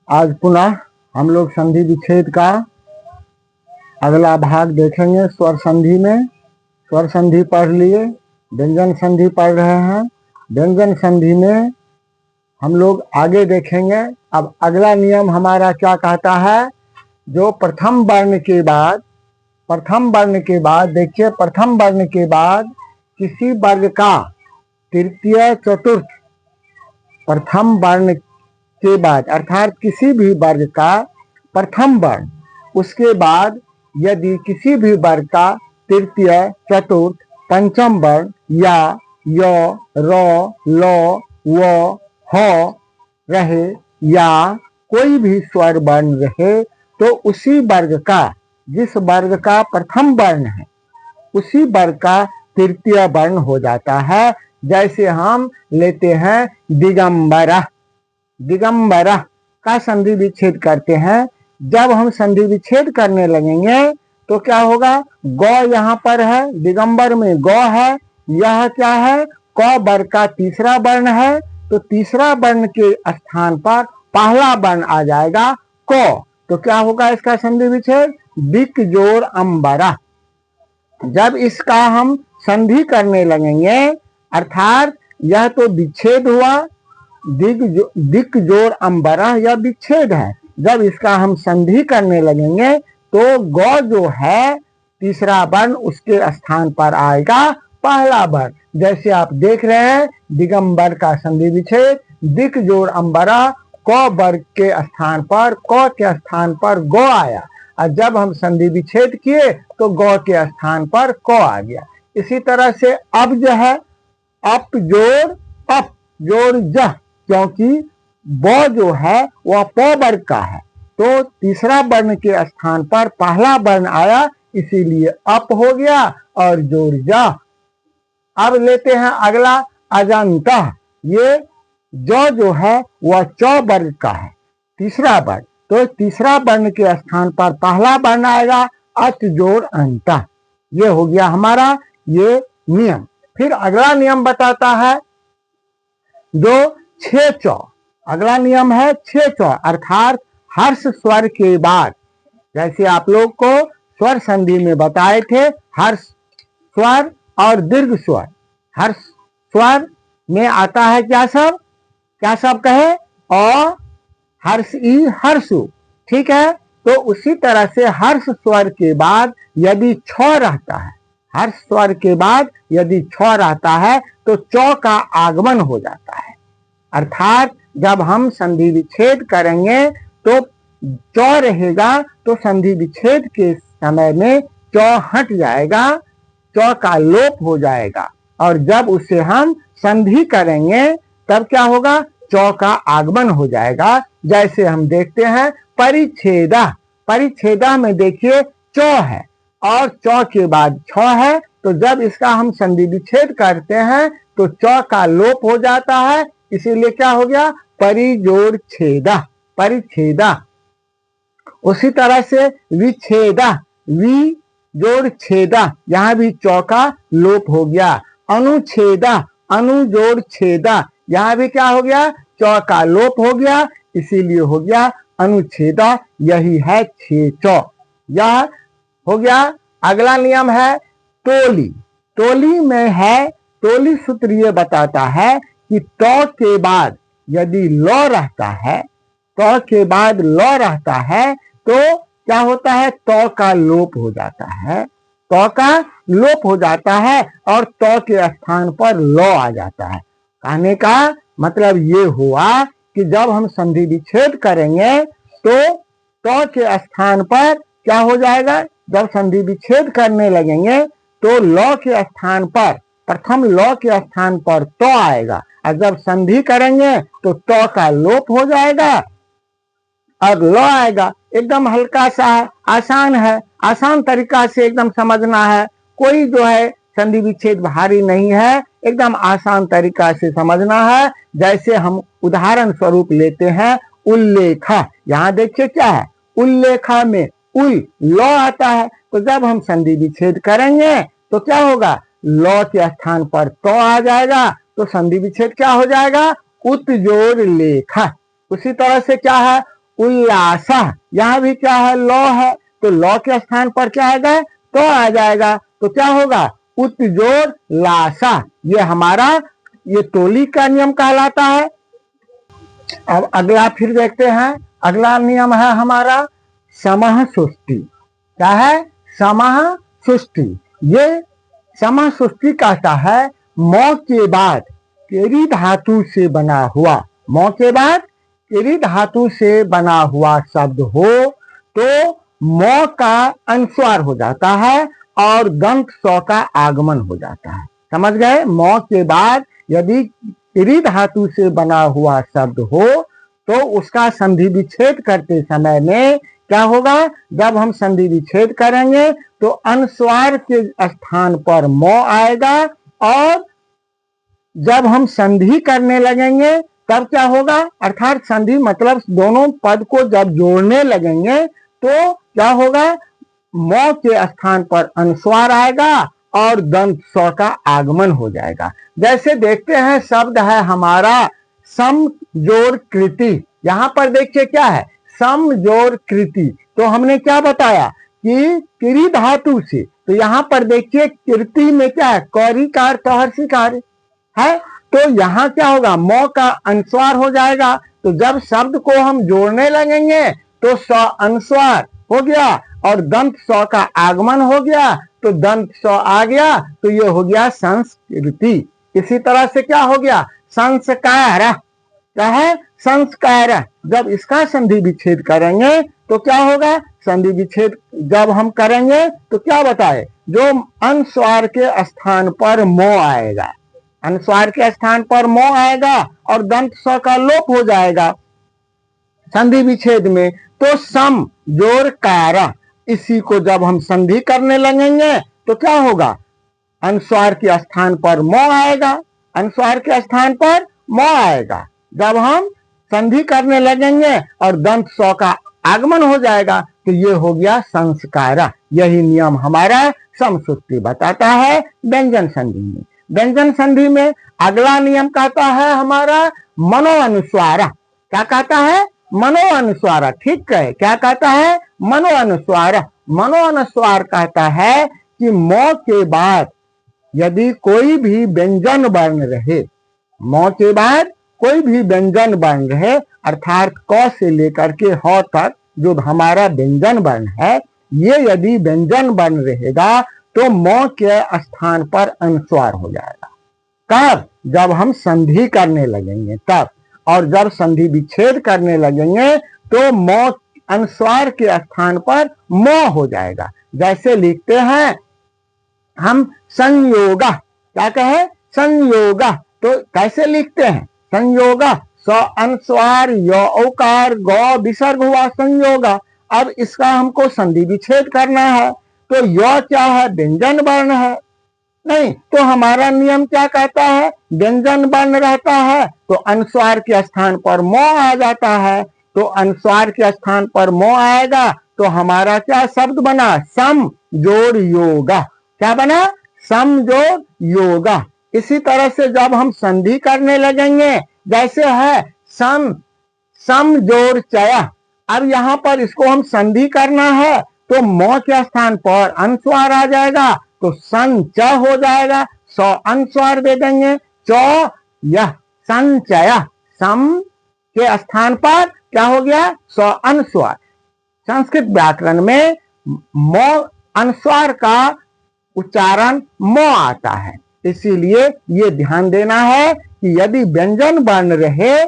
आज पुनः हम लोग संधि विच्छेद का अगला भाग देखेंगे। स्वर संधि में स्वर संधि पढ़ लिए, व्यंजन संधि पढ़ रहे हैं। व्यंजन संधि में हम लोग आगे देखेंगे। अब अगला नियम हमारा क्या कहता है, जो प्रथम वर्ण के बाद देखिए, प्रथम वर्ण के बाद किसी वर्ग का तृतीय चतुर्थ, प्रथम वर्ण के बाद अर्थात किसी भी वर्ग का प्रथम वर्ण, उसके बाद यदि किसी भी वर्ग का तृतीय चतुर्थ पंचम वर्ण या य र ल व ह रहे या कोई भी स्वर वर्ण रहे, तो उसी वर्ग का, जिस वर्ग का प्रथम वर्ण है, उसी वर्ग का तृतीय वर्ण हो जाता है। जैसे हम लेते हैं दिगंबरा, दिगंबरा का संधि विच्छेद करते हैं। जब हम संधि विच्छेद करने लगेंगे तो क्या होगा, गौ यहाँ पर है, दिगंबर में गौ है, यह क्या है, क वर्ग का तीसरा वर्ण है, तो तीसरा वर्ण के स्थान पर पहला वर्ण आ जाएगा क। तो क्या होगा इसका संधि विच्छेद, दिक जोड़ अंबरा। जब इसका हम संधि करने लगेंगे, अर्थात यह तो विच्छेद हुआ, दिक जोड़ अंबरा यह विच्छेद है। जब इसका हम संधि करने लगेंगे तो गौ जो है तीसरा वर्ण, उसके स्थान पर आएगा पहला वर्ण। जैसे आप देख रहे हैं दिगंबर का संधि विच्छेद, दिक जोड़ अंबरा, क वर्ग के स्थान पर, क के स्थान पर गौ आया, और जब हम संधि विच्छेद किए तो गौ के स्थान पर क आ गया। इसी तरह से अब जो है, अप जोड़ जह, क्योंकि ब जो है वह प वर्ग का है, तो तीसरा वर्ण के स्थान पर पहला वर्ण आया, इसीलिए अप हो गया और जोड़ जा। अब लेते हैं अगला अजंत। ये जो है वह च वर्ग का है, तीसरा वर्ण, तो तीसरा वर्ण के स्थान पर पहला वर्ण आएगा, अच जोड़ अंत। ये हो गया हमारा ये नियम। फिर अगला नियम बताता है जो छे चौ। अगला नियम है छे चौ, अर्थात हर्ष स्वर के बाद, जैसे आप लोग को स्वर संधि में बताए थे, हर्ष स्वर और दीर्घ स्वर। हर्ष स्वर में आता है क्या सब कहे, अ हर्ष ई हर्षु, ठीक है। तो उसी तरह से हर्ष स्वर के बाद यदि छ रहता है, हर्ष स्वर के बाद यदि छ रहता है तो चौ का आगमन हो जाता है। अर्थात जब हम संधि विच्छेद करेंगे तो चौ रहेगा, तो संधि विच्छेद के समय में चौ हट जाएगा, चौ का लोप हो जाएगा, और जब उसे हम संधि करेंगे तब क्या होगा, चौ का आगमन हो जाएगा। जैसे हम देखते हैं परिच्छेदा, परिच्छेदा में देखिए चौ है और चौ के बाद छ है, तो जब इसका हम संधि विच्छेद करते हैं तो चौ का लोप हो जाता है, इसीलिए क्या हो गया, परिजोड़ छेदा, परिच्छेदा। उसी तरह से विच्छेदा, वि जोड़ छेदा, यहाँ भी चौ का लोप हो गया। अनुच्छेदा, अनु जोड़ छेदा, यहाँ भी क्या हो गया, चौ का लोप हो गया, इसीलिए हो गया अनुच्छेदा। यही है छे चौ, यह हो गया। अगला नियम है टोली। टोली में है, टोली सूत्र ये बताता है कि त के बाद यदि ल रहता है, त के बाद ल रहता है तो क्या होता है, त का लोप हो जाता है, त का लोप हो जाता है और त के स्थान पर ल आ जाता है। कहने का मतलब ये हुआ कि जब हम संधि विच्छेद करेंगे तो त के स्थान पर क्या हो जाएगा, जब संधि विच्छेद करने लगेंगे तो ल के स्थान पर, प्रथम ल के स्थान पर त आएगा, और जब संधि करेंगे तो त का लोप हो जाएगा और ल आएगा। एकदम हल्का सा है, आसान है, आसान तरीका से एकदम समझना है। कोई जो है संधि विच्छेद भारी नहीं है, एकदम आसान तरीका से समझना है। जैसे हम उदाहरण स्वरूप लेते हैं उल्लेखा। यहाँ देखिए क्या है, उल्लेखा में उल ल आता है, तो जब हम संधि विच्छेद करेंगे तो क्या होगा, ल के स्थान पर त आ जाएगा, तो संधि विच्छेद क्या हो जाएगा, उत जोड़ लेखा। उसी तरह से क्या है, उल्लास, यहाँ भी क्या है, लौ है, तो लौ के स्थान पर क्या आएगा, तो आ जाएगा, तो क्या होगा, उत्जोड़ लासा। ये हमारा ये टोली का नियम कहलाता है। अब अगला फिर देखते हैं, अगला नियम है हमारा समः सुष्टि। क्या है, समः सुष्टि। ये समः सुष्टि कहता है मौ के बाद केरी धातु से बना हुआ, मौ के बाद केरी धातु से बना हुआ शब्द हो तो मौ का अनुस्वार हो जाता है और दंत सौ का आगमन हो जाता है। समझ गए, मौ के बाद यदि केरी धातु से बना हुआ शब्द हो तो उसका संधि विच्छेद करते समय में क्या होगा, जब हम संधि विच्छेद करेंगे तो अनुस्वार के स्थान पर मौ आएगा और जब हम संधि करने लगेंगे तब क्या होगा, अर्थात संधि मतलब दोनों पद को जब जोड़ने लगेंगे तो क्या होगा, मौ के स्थान पर अनुस्वार आएगा और दंत स्व का आगमन हो जाएगा। जैसे देखते हैं शब्द है हमारा सम जोड़ कृति। यहां पर देखिए क्या है, सम जोड़ कृति। तो हमने क्या बताया कि किरी धातु से, तो यहां पर देखिए कृति में क्या है, कौरिकार कहर्षिकार है, तो यहाँ क्या होगा, मौ का अनुस्वार हो जाएगा। तो जब शब्द को हम जोड़ने लगेंगे तो स अनुस्वार हो गया और दंत स का आगमन हो गया, तो दंत स आ गया, तो ये हो गया संस्कृति। इसी तरह से क्या हो गया, संस्कार। क्या है, संस्कार। जब इसका संधि विच्छेद करेंगे तो क्या होगा, संधि विच्छेद जब हम करेंगे तो क्या बताए, जो अनुस्वार के स्थान पर मो आएगा, अनुस्वार के स्थान पर मो आएगा और दंत स का लोप हो जाएगा संधि विच्छेद में, तो सम जोड़ कारा। इसी को जब हम संधि करने लगेंगे तो क्या होगा, अनुस्वार के स्थान पर मो आएगा, अनुस्वार के स्थान पर मो आएगा जब हम संधि करने लगेंगे और दंत स का आगमन हो जाएगा, तो ये हो गया संस्कारा। यही नियम हमारा समसूत्री बताता है व्यंजन संधि में। व्यंजन संधि में अगला नियम कहता है हमारा मनो अनुस्वारा। क्या कहता है, मनो अनुस्वारा। ठीक है, क्या कहता है, मनो अनुस्वारा। मनो अनुस्वार कहता है कि मौ के बाद यदि कोई भी व्यंजन वर्ण रहे, मौ के बाद कोई भी व्यंजन वर्ण रहे, अर्थात क से लेकर के ह तक जो हमारा व्यंजन वर्ण है, ये यदि व्यंजन वर्ण रहेगा तो मौ के स्थान पर अनुस्वार हो जाएगा। कब, जब हम संधि करने लगेंगे तब, और जब संधि विच्छेद करने लगेंगे तो मौ अनुस्वार के स्थान पर मौ हो जाएगा। जैसे लिखते हैं हम संयोगा। क्या कहे, संयोगा। तो कैसे लिखते हैं, संयोगा, स अनुस्वार य औकार ग विसर्ग हुआ संयोगा। अब इसका हमको संधि विच्छेद करना है, तो य क्या है, व्यंजन वर्ण है, नहीं तो हमारा नियम क्या कहता है, व्यंजन वर्ण रहता है तो अनुस्वार के स्थान पर मो आ जाता है, तो अनुस्वार के स्थान पर मो आएगा तो हमारा क्या शब्द बना, सम जोड़ योगा। क्या बना, सम जोड़ योगा। इसी तरह से जब हम संधि करने लगेंगे, जैसे है सम सम जोड़ चया, अब यहाँ पर इसको हम संधि करना है तो मौ के स्थान पर अनुस्वार आ जाएगा, तो संच हो जाएगा, सौ अनुस्वार दे देंगे, चौ यह संचय। सम के स्थान पर क्या हो गया, सौ अनुस्वार। संस्कृत व्याकरण में मौ अनुस्वार का उच्चारण मौ आता है, इसीलिए ये ध्यान देना है कि यदि व्यंजन वर्ण रहे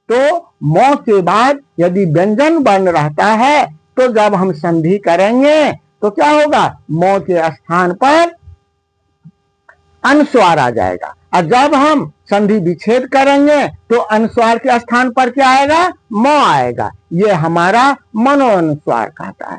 तो मौ के बाद यदि व्यंजन वर्ण रहता है तो जब हम संधि करेंगे तो क्या होगा, मौ के स्थान पर अनुस्वार आ जाएगा, और जब हम संधि विच्छेद करेंगे तो अनुस्वार के स्थान पर क्या आएगा, मौ आएगा। ये हमारा मनो अनुस्वार कहता है।